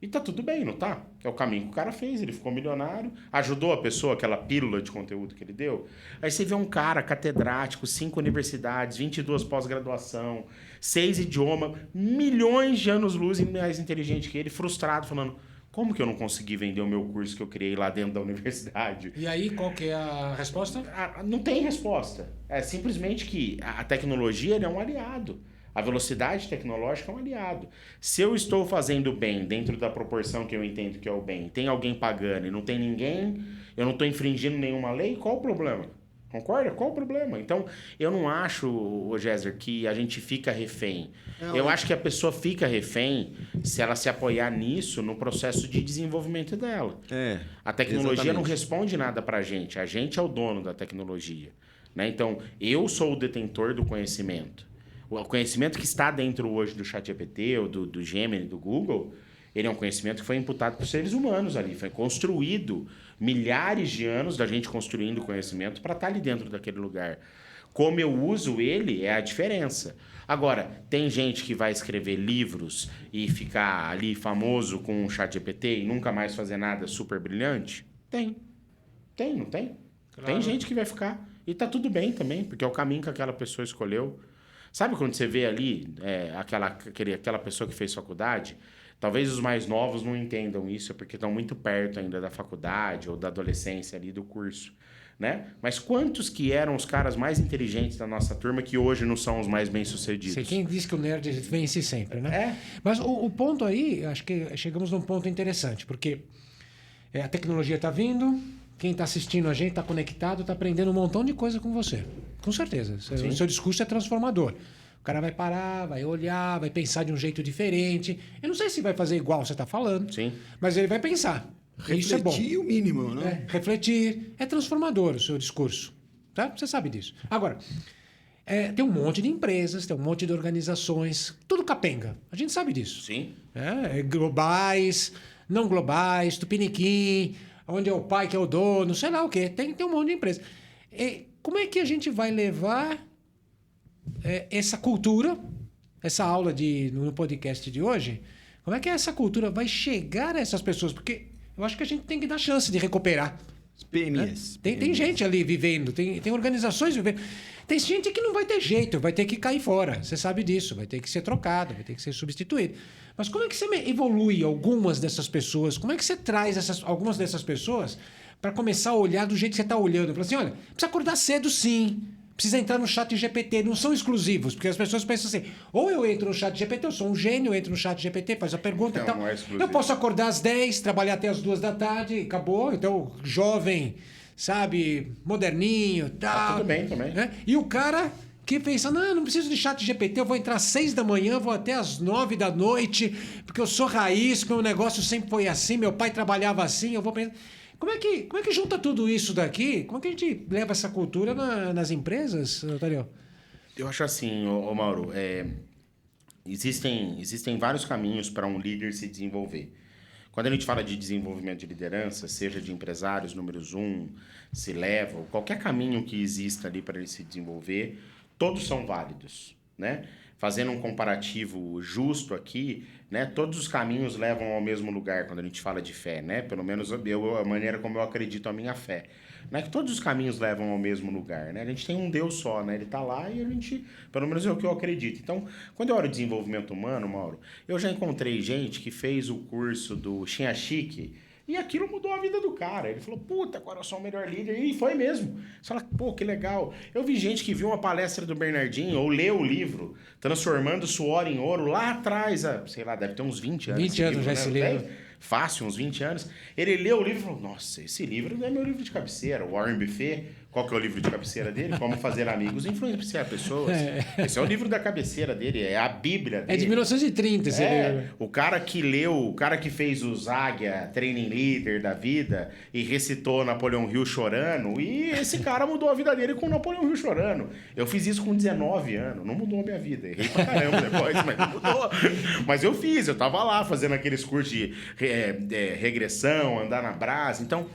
E tá tudo bem, não tá? É o caminho que o cara fez. Ele ficou milionário. Ajudou a pessoa, aquela pílula de conteúdo que ele deu. Aí você vê um cara catedrático, 5 universidades, 22 pós-graduação, 6 idiomas, milhões de anos-luz mais inteligente que ele, frustrado, falando... Como que eu não consegui vender o meu curso que eu criei lá dentro da universidade? E aí, qual que é a resposta? Não tem resposta. É simplesmente que a tecnologia é um aliado. A velocidade tecnológica é um aliado. Se eu estou fazendo bem dentro da proporção que eu entendo que é o bem, tem alguém pagando e não tem ninguém, eu não estou infringindo nenhuma lei, qual o problema? Concorda? Qual o problema? Então, eu não acho, Géser, que a gente fica refém. Eu acho que a pessoa fica refém se ela se apoiar nisso no processo de desenvolvimento dela. A tecnologia não responde nada pra gente. A gente é o dono da tecnologia. Né? Então, eu sou o detentor do conhecimento. O conhecimento que está dentro hoje do ChatGPT, ou do Gemini, do Google, ele é um conhecimento que foi imputado por seres humanos ali. Foi construído milhares de anos da gente construindo conhecimento para estar ali dentro daquele lugar. Como eu uso ele é a diferença. Agora, tem gente que vai escrever livros e ficar ali famoso com o ChatGPT e nunca mais fazer nada super brilhante? Tem. Tem, não tem? Claro. Tem gente que vai ficar. E tá tudo bem também, porque é o caminho que aquela pessoa escolheu. Sabe quando você vê ali aquela pessoa que fez faculdade? Talvez os mais novos não entendam isso, porque estão muito perto ainda da faculdade ou da adolescência ali do curso, né? Mas quantos que eram os caras mais inteligentes da nossa turma que hoje não são os mais bem-sucedidos? Sei quem diz que o nerd vence sempre, né? Mas o ponto aí, acho que chegamos num ponto interessante, porque a tecnologia está vindo, quem está assistindo a gente está conectado, está aprendendo um montão de coisa com você. Com certeza. O seu discurso é transformador. O cara vai parar, vai olhar, vai pensar de um jeito diferente. Eu não sei se vai fazer igual você está falando, mas ele vai pensar. Refletir isso é bom. O mínimo, né? Refletir. É transformador o seu discurso. Tá? Você sabe disso. Agora, tem um monte de empresas, tem um monte de organizações, tudo capenga. A gente sabe disso. Sim. Globais, não globais, tupiniquim, onde é o pai que é o dono, sei lá o quê. Tem um monte de empresa. Como é que a gente vai levar essa cultura, essa aula no podcast de hoje, como é que essa cultura vai chegar a essas pessoas? Porque eu acho que a gente tem que dar chance de recuperar. PMEs. Tem gente ali vivendo, tem organizações vivendo. Tem gente que não vai ter jeito, vai ter que cair fora. Você sabe disso, vai ter que ser trocado, vai ter que ser substituído. Mas como é que você evolui algumas dessas pessoas? Como é que você traz algumas dessas pessoas para começar a olhar do jeito que você está olhando? Fala assim, olha, precisa acordar cedo sim. Precisa entrar no chat GPT, não são exclusivos, porque as pessoas pensam assim, ou eu entro no chat GPT, eu sou um gênio, eu entro no chat GPT, faz a pergunta e tal. Eu posso acordar às 10, trabalhar até as 2 da tarde, acabou. Então, jovem, sabe, moderninho, tal. Tá tudo bem também. Né? E o cara que pensa, não preciso de chat GPT, eu vou entrar às 6 da manhã, vou até às 9 da noite, porque eu sou raiz, meu negócio sempre foi assim, meu pai trabalhava assim, eu vou pensar... Como é que junta tudo isso daqui? Como é que a gente leva essa cultura nas empresas, Tadeu? Eu acho assim, Mauro, existem vários caminhos para um líder se desenvolver. Quando a gente fala de desenvolvimento de liderança, seja de empresários números 1, C-level, qualquer caminho que exista ali para ele se desenvolver, todos são válidos, né? Fazendo um comparativo justo aqui, né? Todos os caminhos levam ao mesmo lugar quando a gente fala de fé, né? Pelo menos a maneira como eu acredito a minha fé. Não é que todos os caminhos levam ao mesmo lugar, né? A gente tem um Deus só, né? Ele está lá e a gente, pelo menos é o que eu acredito. Então, quando eu olho desenvolvimento humano, Mauro, eu já encontrei gente que fez o curso do Shinashiki e aquilo mudou a vida do cara. Ele falou, puta, agora eu sou o melhor líder. E foi mesmo. Você fala, pô, que legal. Eu vi gente que viu uma palestra do Bernardinho ou leu o livro Transformando Suor em Ouro lá atrás, sei lá, deve ter uns 20 anos. 20 anos já esse livro. Fácil, uns 20 anos. Ele leu o livro e falou, nossa, esse livro é meu livro de cabeceira. Warren Buffett, qual que é o livro de cabeceira dele? Como Fazer Amigos e Influenciar Pessoas. Esse é o livro da cabeceira dele, é a Bíblia dele. É de 1930 esse livro. O cara que leu, o cara que fez o Záguia, Training Leader da vida e recitou Napoleão Hill chorando, e esse cara mudou a vida dele com Napoleão Hill chorando. Eu fiz isso com 19 anos, não mudou a minha vida. Errei pra caramba depois, mas não mudou. Mas eu fiz, eu tava lá fazendo aqueles cursos de regressão, andar na brasa. Então,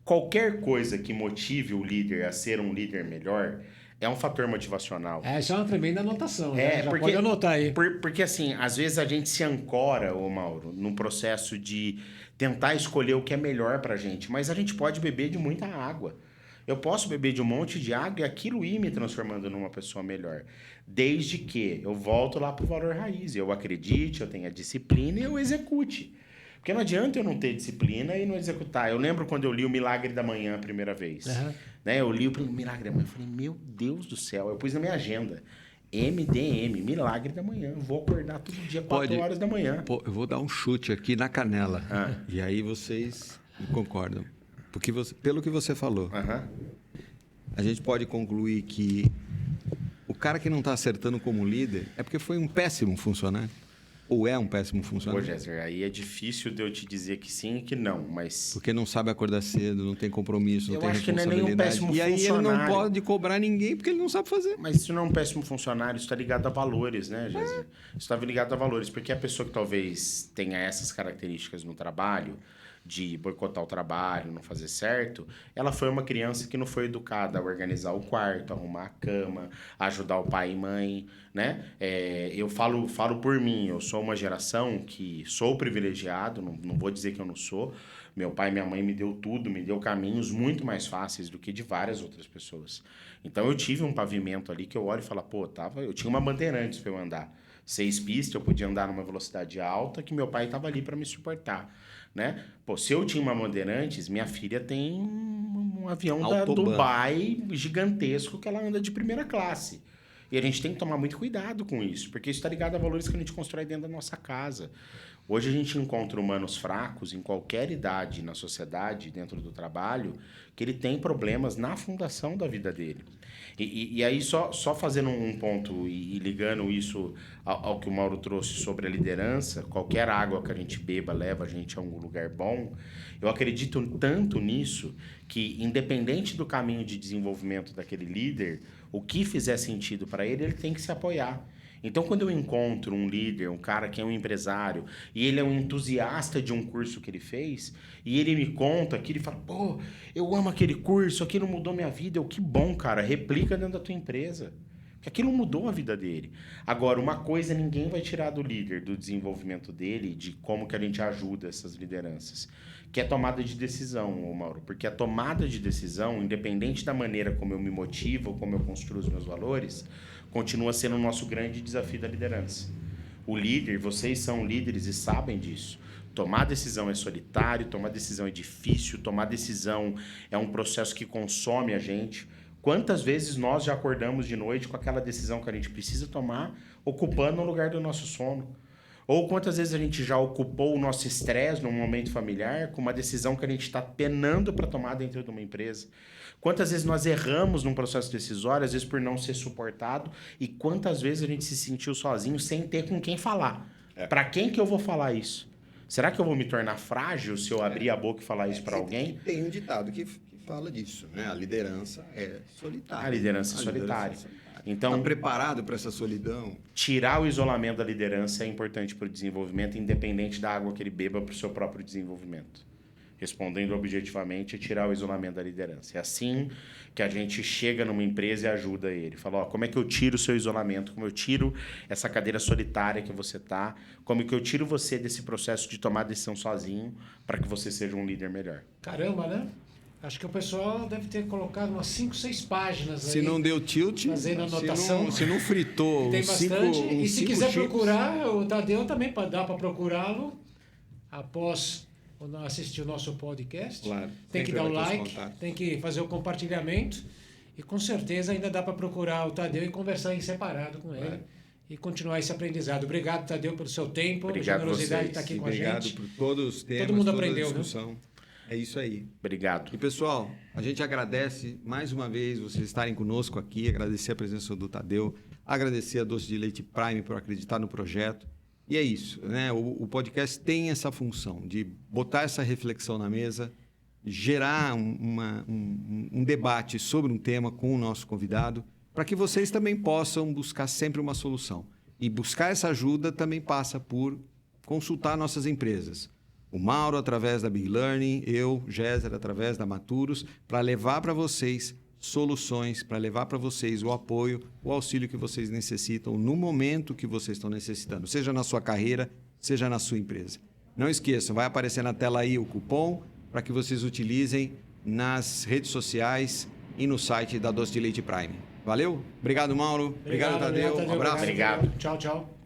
Qualquer coisa que motive o líder a ser um líder melhor é um fator motivacional. Isso é uma tremenda anotação, né? Já pode anotar aí. Porque, assim, às vezes a gente se ancora, ô Mauro, num processo de tentar escolher o que é melhor pra gente. Mas a gente pode beber de muita água. Eu posso beber de um monte de água e aquilo ir me transformando numa pessoa melhor. Desde que eu volto lá pro valor raiz. Eu acredite, eu tenha disciplina e eu execute. Porque não adianta eu não ter disciplina e não executar. Eu lembro quando eu li o Milagre da Manhã a primeira vez. Né? Eu li o Milagre da Manhã e falei, meu Deus do céu. Eu pus na minha agenda. MDM, Milagre da Manhã. Vou acordar todo dia 4 horas da manhã. Eu vou dar um chute aqui na canela. E aí vocês concordam. Porque pelo que você falou, a gente pode concluir que o cara que não está acertando como líder é porque foi um péssimo funcionário. Ou é um péssimo funcionário? Pô, Jéssica, aí é difícil de eu te dizer que sim e que não, mas... Porque não sabe acordar cedo, não tem compromisso, não tem responsabilidade. Eu acho que não é nenhum péssimo funcionário. E aí ele não pode cobrar ninguém porque ele não sabe fazer. Mas isso não é um péssimo funcionário, isso está ligado a valores, né, Jéssica? Isso está ligado a valores, porque a pessoa que talvez tenha essas características no trabalho, de boicotar o trabalho, não fazer certo, ela foi uma criança que não foi educada a organizar o quarto, arrumar a cama, ajudar o pai e mãe, né? Eu falo por mim, eu sou uma geração que sou privilegiado, não vou dizer que eu não sou. Meu pai e minha mãe me deu tudo, me deu caminhos muito mais fáceis do que de várias outras pessoas. Então eu tive um pavimento ali que eu olho e falo, eu tinha uma Bandeirantes para eu andar. 6 pistas, eu podia andar numa velocidade alta, que meu pai estava ali para me suportar, né? Se eu tinha uma Bandeirantes, minha filha tem um avião da Dubai gigantesco que ela anda de primeira classe. E a gente tem que tomar muito cuidado com isso, porque isso está ligado a valores que a gente constrói dentro da nossa casa. Hoje a gente encontra humanos fracos em qualquer idade na sociedade, dentro do trabalho, que ele tem problemas na fundação da vida dele. E aí, só fazendo um ponto e ligando isso ao que o Mauro trouxe sobre a liderança, qualquer água que a gente beba leva a gente a um lugar bom. Eu acredito tanto nisso que, independente do caminho de desenvolvimento daquele líder, o que fizer sentido para ele, ele tem que se apoiar. Então, quando eu encontro um líder, um cara que é um empresário, e ele é um entusiasta de um curso que ele fez, e ele me conta aquilo e fala, eu amo aquele curso, aquilo mudou minha vida. Que bom, cara, replica dentro da tua empresa. Porque aquilo mudou a vida dele. Agora, uma coisa ninguém vai tirar do líder, do desenvolvimento dele, de como que a gente ajuda essas lideranças, que é tomada de decisão, Mauro. Porque a tomada de decisão, independente da maneira como eu me motivo, como eu construo os meus valores, continua sendo o nosso grande desafio da liderança. O líder, vocês são líderes e sabem disso. Tomar decisão é solitário, tomar decisão é difícil, tomar decisão é um processo que consome a gente. Quantas vezes nós já acordamos de noite com aquela decisão que a gente precisa tomar, ocupando o lugar do nosso sono? Ou quantas vezes a gente já ocupou o nosso estresse num momento familiar com uma decisão que a gente está penando para tomar dentro de uma empresa? Quantas vezes nós erramos num processo decisório, às vezes por não ser suportado, e quantas vezes a gente se sentiu sozinho sem ter com quem falar? Para quem que eu vou falar isso? Será que eu vou me tornar frágil se eu abrir a boca e falar isso para alguém? Tem um ditado que fala disso, né? A liderança é solitária. A liderança é solitária. Então, está preparado para essa solidão? Tirar o isolamento da liderança é importante para o desenvolvimento, independente da água que ele beba para o seu próprio desenvolvimento. Respondendo objetivamente, é tirar o isolamento da liderança. É assim que a gente chega numa empresa e ajuda ele. Fala, como é que eu tiro o seu isolamento? Como eu tiro essa cadeira solitária que você está? Como que eu tiro você desse processo de tomar decisão sozinho para que você seja um líder melhor? Caramba, né? Acho que o pessoal deve ter colocado umas 5, 6 páginas aí. Se não deu tilt, fazendo anotação. Se não fritou. Tem bastante. E se quiser procurar, o Tadeu também dá para procurá-lo após assistir o nosso podcast. Claro. Tem que dar o like, tem que fazer o compartilhamento. E com certeza ainda dá para procurar o Tadeu e conversar em separado com ele. E continuar esse aprendizado. Obrigado, Tadeu, pelo seu tempo, obrigado generosidade de estar aqui com a gente. Obrigado por todos os temas, todo mundo toda aprendeu, a discussão. Viu? É isso aí. Obrigado. E, pessoal, a gente agradece mais uma vez vocês estarem conosco aqui, agradecer a presença do Tadeu, agradecer a Doce de Leite Prime por acreditar no projeto. E é isso, né? O podcast tem essa função de botar essa reflexão na mesa, gerar um debate sobre um tema com o nosso convidado, para que vocês também possam buscar sempre uma solução. E buscar essa ajuda também passa por consultar nossas empresas. O Mauro através da Big Learning, eu, Géser, através da Maturos, para levar para vocês soluções, para levar para vocês o apoio, o auxílio que vocês necessitam no momento que vocês estão necessitando, seja na sua carreira, seja na sua empresa. Não esqueçam, vai aparecer na tela aí o cupom para que vocês utilizem nas redes sociais e no site da Doce de Leite Prime. Valeu? Obrigado, Mauro. Obrigado, Tadeu. Um abraço. Obrigado. Tchau, tchau.